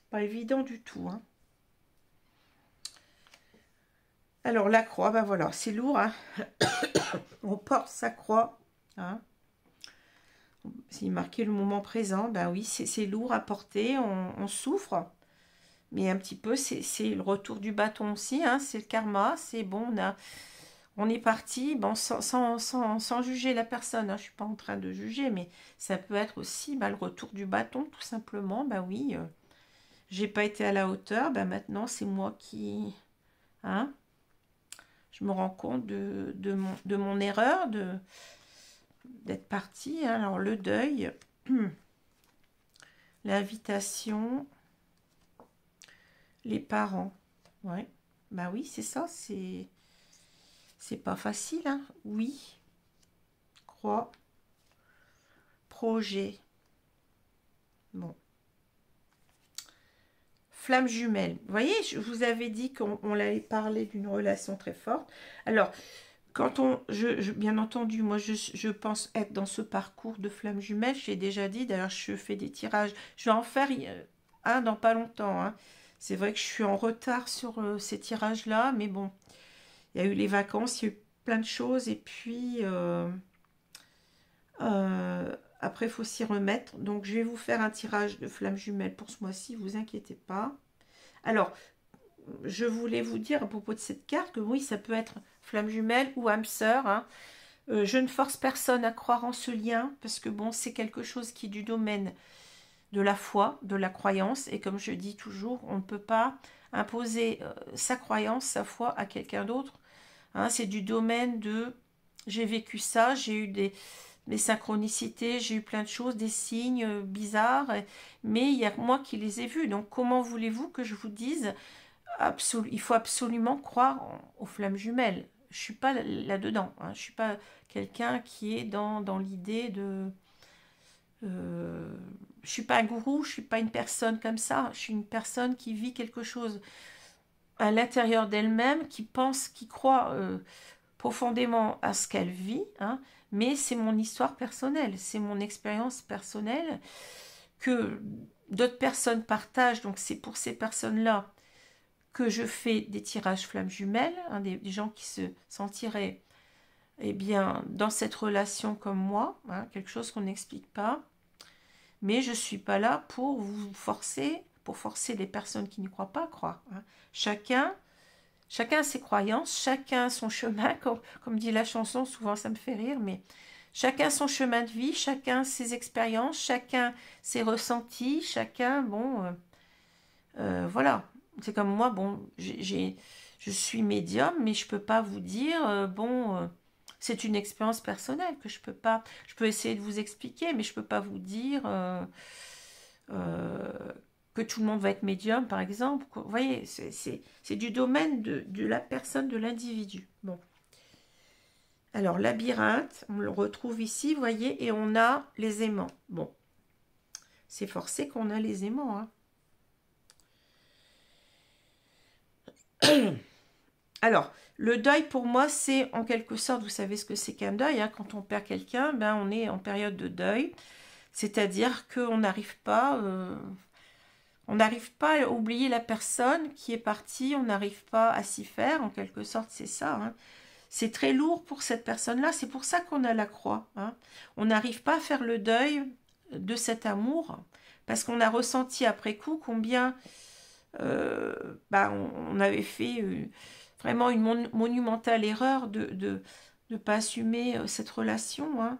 Pas évident du tout, hein. Alors, la croix, ben voilà, c'est lourd, hein. On porte sa croix, hein. S'il marquait le moment présent, ben oui, c'est lourd à porter, on souffre. Mais un petit peu, c'est le retour du bâton aussi, hein, c'est le karma, c'est bon, on est parti, bon, sans juger la personne, hein, je ne suis pas en train de juger, mais ça peut être aussi le retour du bâton, tout simplement, ben oui, j'ai pas été à la hauteur, ben maintenant c'est moi qui, hein, je me rends compte de mon erreur, d'être parti, hein. Alors le deuil, l'invitation, les parents, ouais, ben oui, c'est ça, c'est pas facile, hein. Oui, croix, projet, bon. Flamme jumelle. Vous voyez, je vous avais dit qu'on allait parler d'une relation très forte. Alors, quand bien entendu, moi, je pense être dans ce parcours de flamme jumelle. J'ai déjà dit, d'ailleurs, je fais des tirages. Je vais en faire un dans pas longtemps, hein. C'est vrai que je suis en retard sur ces tirages-là, mais bon, il y a eu les vacances, il y a eu plein de choses, et puis après, il faut s'y remettre. Donc, je vais vous faire un tirage de flamme jumelle pour ce mois-ci, vous inquiétez pas. Alors, je voulais vous dire à propos de cette carte que oui, ça peut être flamme jumelle ou âme sœur, hein. Je ne force personne à croire en ce lien, parce que bon, c'est quelque chose qui est du domaine de la foi, de la croyance, et comme je dis toujours, on ne peut pas imposer sa croyance, sa foi à quelqu'un d'autre, hein. C'est du domaine de j'ai vécu ça, j'ai eu des synchronicités, j'ai eu plein de choses, des signes bizarres, mais il y a moi qui les ai vus. Donc comment voulez-vous que je vous dise il faut absolument croire aux flammes jumelles. Je ne suis pas là-dedans, hein. Je ne suis pas quelqu'un qui est dans l'idée de... je ne suis pas un gourou, je ne suis pas une personne comme ça. Je suis une personne qui vit quelque chose à l'intérieur d'elle-même, qui pense, qui croit profondément à ce qu'elle vit, hein, mais c'est mon histoire personnelle, c'est mon expérience personnelle que d'autres personnes partagent, donc c'est pour ces personnes-là que je fais des tirages flammes jumelles, hein, des gens qui se sentiraient eh bien, dans cette relation comme moi, hein, quelque chose qu'on n'explique pas, mais je ne suis pas là pour vous forcer, pour forcer les personnes qui n'y croient pas à croire, hein. Chacun a ses croyances, chacun a son chemin, comme dit la chanson, souvent ça me fait rire, mais chacun son chemin de vie, chacun ses expériences, chacun ses ressentis, chacun, bon, voilà. C'est comme moi, bon, je suis médium, mais je ne peux pas vous dire, bon, c'est une expérience personnelle que je peux pas, je peux essayer de vous expliquer, mais je ne peux pas vous dire que tout le monde va être médium, par exemple. Vous voyez, c'est du domaine de la personne, de l'individu. Bon. Alors, labyrinthe, on le retrouve ici, vous voyez, et on a les aimants. Bon, c'est forcé qu'on a les aimants, hein. Alors, le deuil pour moi, c'est en quelque sorte, vous savez ce que c'est qu'un deuil, hein, quand on perd quelqu'un, ben, on est en période de deuil, c'est-à-dire qu'on n'arrive pas à oublier la personne qui est partie, on n'arrive pas à s'y faire, en quelque sorte, c'est ça, hein. C'est très lourd pour cette personne-là, c'est pour ça qu'on a la croix, hein. On n'arrive pas à faire le deuil de cet amour, parce qu'on a ressenti après coup combien on avait fait vraiment une monumentale erreur de ne pas assumer cette relation, hein.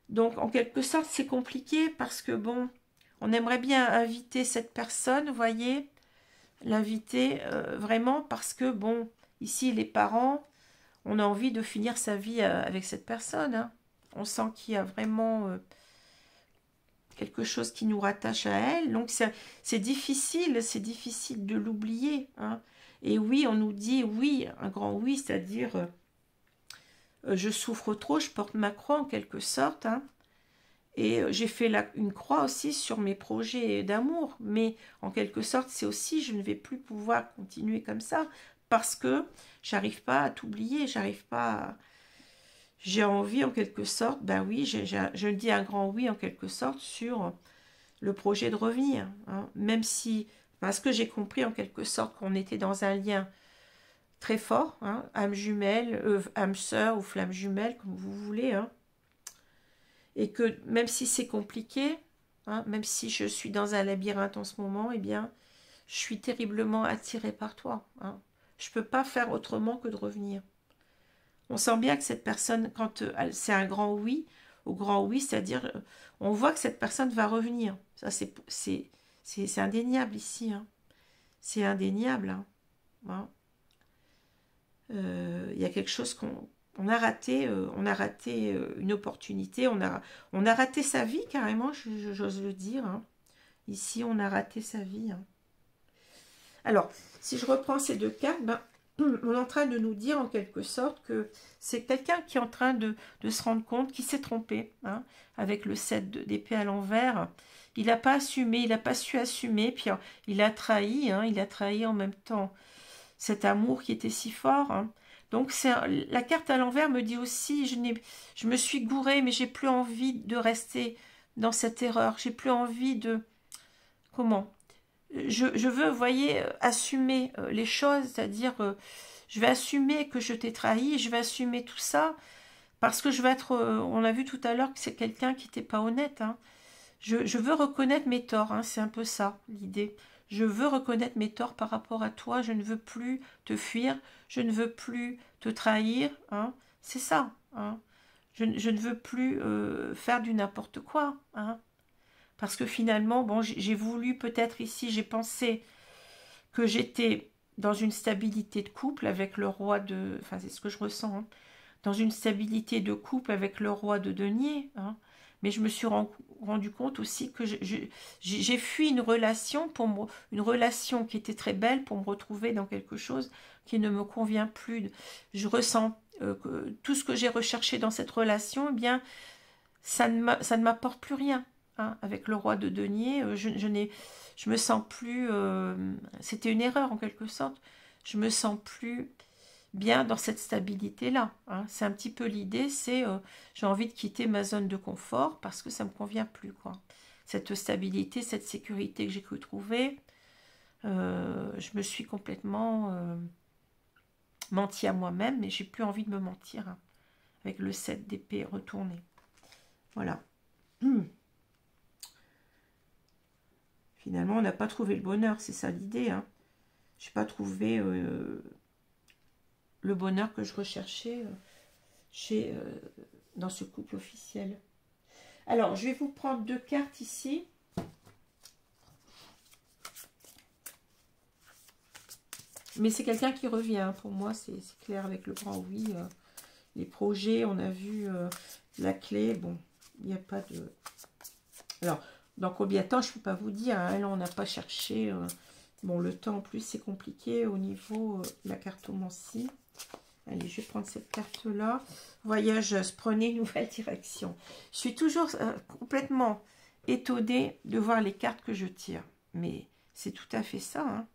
Donc, en quelque sorte, c'est compliqué parce que, bon, on aimerait bien inviter cette personne, vous voyez, l'inviter vraiment parce que, bon, ici, les parents, on a envie de finir sa vie avec cette personne, hein. On sent qu'il y a vraiment quelque chose qui nous rattache à elle. Donc c'est difficile de l'oublier. Hein. Et oui, on nous dit oui, un grand oui, c'est-à-dire je souffre trop, je porte ma croix en quelque sorte. Hein. Et j'ai fait une croix aussi sur mes projets d'amour. Mais en quelque sorte, c'est aussi je ne vais plus pouvoir continuer comme ça parce que j'arrive pas à t'oublier, j'arrive pas à... J'ai envie en quelque sorte, ben oui, je dis un grand oui en quelque sorte sur le projet de revenir. Hein. Même si, parce que j'ai compris en quelque sorte qu'on était dans un lien très fort, hein, âme jumelle, âme sœur ou flamme jumelle, comme vous voulez. Hein. Et que même si c'est compliqué, hein, même si je suis dans un labyrinthe en ce moment, eh bien, je suis terriblement attirée par toi. Hein. Je ne peux pas faire autrement que de revenir. On sent bien que cette personne, quand c'est un grand oui, au grand oui, c'est-à-dire, on voit que cette personne va revenir. Ça, c'est indéniable ici. Hein. C'est indéniable. Hein. Hein. Y a quelque chose on a raté une opportunité, on a raté sa vie carrément, j'ose le dire. Hein. Ici, on a raté sa vie. Hein. Alors, si je reprends ces deux cartes, ben, on est en train de nous dire en quelque sorte que c'est quelqu'un qui est en train de se rendre compte qu'il s'est trompé, hein, avec le 7 d'épée à l'envers. Il n'a pas assumé, il n'a pas su assumer, puis il a trahi, hein, il a trahi en même temps cet amour qui était si fort. Hein. Donc la carte à l'envers me dit aussi, je me suis gourée, mais j'ai plus envie de rester dans cette erreur. J'ai plus envie de... Comment je veux, vous voyez, assumer les choses, c'est-à-dire, je vais assumer que je t'ai trahi, je vais assumer tout ça, parce que je vais être, on a vu tout à l'heure que c'est quelqu'un qui n'était pas honnête. Hein. Je veux reconnaître mes torts, hein, c'est un peu ça, l'idée. Je veux reconnaître mes torts par rapport à toi, je ne veux plus te fuir, je ne veux plus te trahir, hein. C'est ça. Hein. Je ne veux plus faire du n'importe quoi, hein. Parce que finalement, bon, j'ai voulu peut-être ici, j'ai pensé que j'étais dans une stabilité de couple avec le roi de... Enfin, c'est ce que je ressens. Hein, dans une stabilité de couple avec le roi de denier. Hein, mais je me suis rendu compte aussi que j'ai fui une relation, une relation qui était très belle pour me retrouver dans quelque chose qui ne me convient plus. Je ressens que tout ce que j'ai recherché dans cette relation, eh bien, ça ne m'apporte plus rien. Hein, avec le roi de denier, je me sens plus... C'était une erreur en quelque sorte. Je me sens plus bien dans cette stabilité-là. Hein. C'est un petit peu l'idée, c'est j'ai envie de quitter ma zone de confort parce que ça ne me convient plus. Quoi. Cette stabilité, cette sécurité que j'ai cru trouver, je me suis complètement menti à moi-même, mais j'ai plus envie de me mentir. Hein, avec le 7 d'épée retourné. Voilà. Finalement, on n'a pas trouvé le bonheur, c'est ça l'idée. Hein. Je n'ai pas trouvé le bonheur que je recherchais dans ce couple officiel. Alors, je vais vous prendre deux cartes ici. Mais c'est quelqu'un qui revient. Hein. Pour moi, c'est clair avec le grand oui. Les projets, on a vu la clé. Bon, il n'y a pas de... Alors... Dans combien de temps, je ne peux pas vous dire. Hein, là, on n'a pas cherché. Bon, le temps en plus, c'est compliqué au niveau de la cartomancie. Allez, je vais prendre cette carte-là. Voyageuse, prenez une nouvelle direction. Je suis toujours complètement étonnée de voir les cartes que je tire. Mais c'est tout à fait ça. Hein.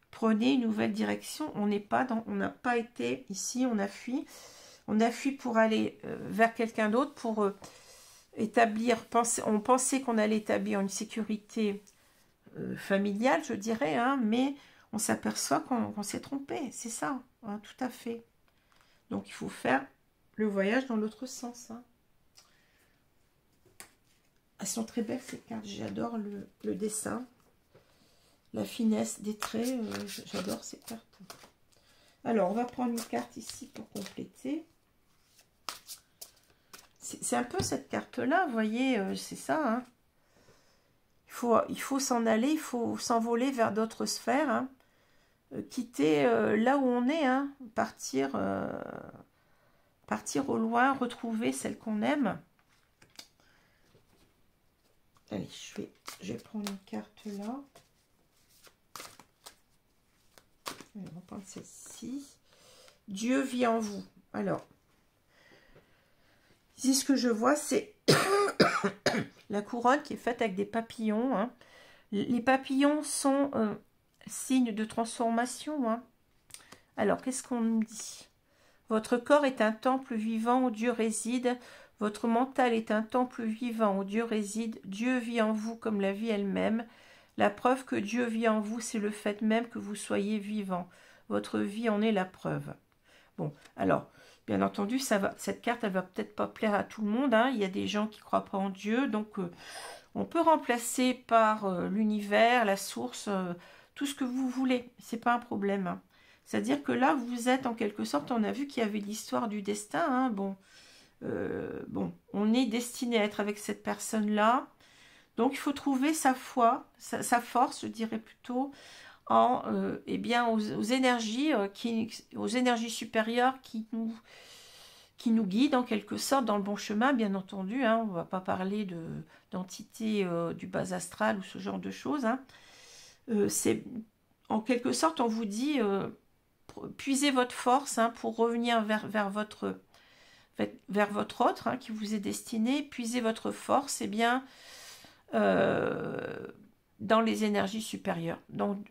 Prenez une nouvelle direction. On n'est pas dans... On n'a pas été ici, on a fui. On a fui pour aller vers quelqu'un d'autre, pour... on pensait qu'on allait établir une sécurité familiale, je dirais, hein, mais on s'aperçoit qu'on s'est trompé, c'est ça, hein, tout à fait. Donc il faut faire le voyage dans l'autre sens. Hein. Elles sont très belles ces cartes, j'adore le dessin, la finesse des traits, j'adore ces cartes. Alors on va prendre une carte ici pour compléter. C'est un peu cette carte-là, vous voyez, c'est ça. Hein. Il faut s'en aller, il faut s'envoler vers d'autres sphères. Hein. Quitter là où on est, hein. Partir au loin, retrouver celle qu'on aime. Allez, je vais prendre une carte là. On va prendre celle-ci. Dieu vit en vous. Alors, ici, ce que je vois, c'est la couronne qui est faite avec des papillons. Hein. Les papillons sont signes de transformation. Hein. Alors, qu'est-ce qu'on nous dit? Votre corps est un temple vivant où Dieu réside. Votre mental est un temple vivant où Dieu réside. Dieu vit en vous comme la vie elle-même. La preuve que Dieu vit en vous, c'est le fait même que vous soyez vivant. Votre vie en est la preuve. Bon, alors, bien entendu, cette carte, elle va peut-être pas plaire à tout le monde. Hein. Il y a des gens qui ne croient pas en Dieu. Donc, on peut remplacer par l'univers, la source, tout ce que vous voulez. C'est pas un problème. Hein. C'est-à-dire que là, vous êtes en quelque sorte, on a vu qu'il y avait l'histoire du destin. Hein. Bon, on est destiné à être avec cette personne-là. Donc, il faut trouver sa foi, sa force, je dirais plutôt, en, eh bien, aux énergies supérieures qui nous guident en quelque sorte dans le bon chemin, bien entendu. Hein. On ne va pas parler d'entités du bas astral ou ce genre de choses. Hein. C'est en quelque sorte, on vous dit, puisez votre force hein, pour revenir vers votre autre hein, qui vous est destiné, puisez votre force, eh bien, dans les énergies supérieures,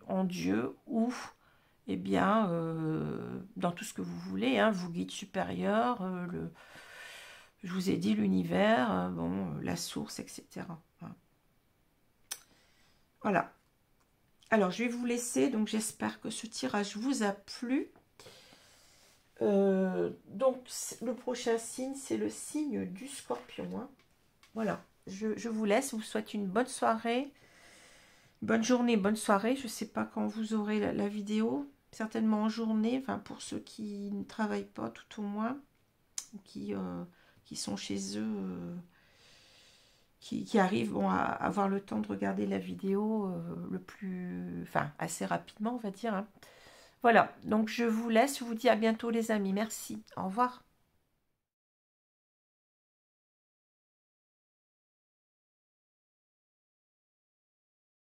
en Dieu ou eh bien, dans tout ce que vous voulez, hein, vos guides supérieurs, je vous ai dit l'univers, bon, la source, etc. Voilà. Alors, je vais vous laisser, donc j'espère que ce tirage vous a plu. Donc, le prochain signe, c'est le signe du Scorpion. Hein. Voilà, je vous laisse, je vous souhaite une bonne soirée, bonne journée, bonne soirée. Je ne sais pas quand vous aurez la vidéo, certainement en journée, enfin pour ceux qui ne travaillent pas tout au moins, qui sont chez eux, qui arrivent bon, à avoir le temps de regarder la vidéo assez rapidement, on va dire. Hein. Voilà, donc je vous laisse, je vous dis à bientôt les amis, merci, au revoir.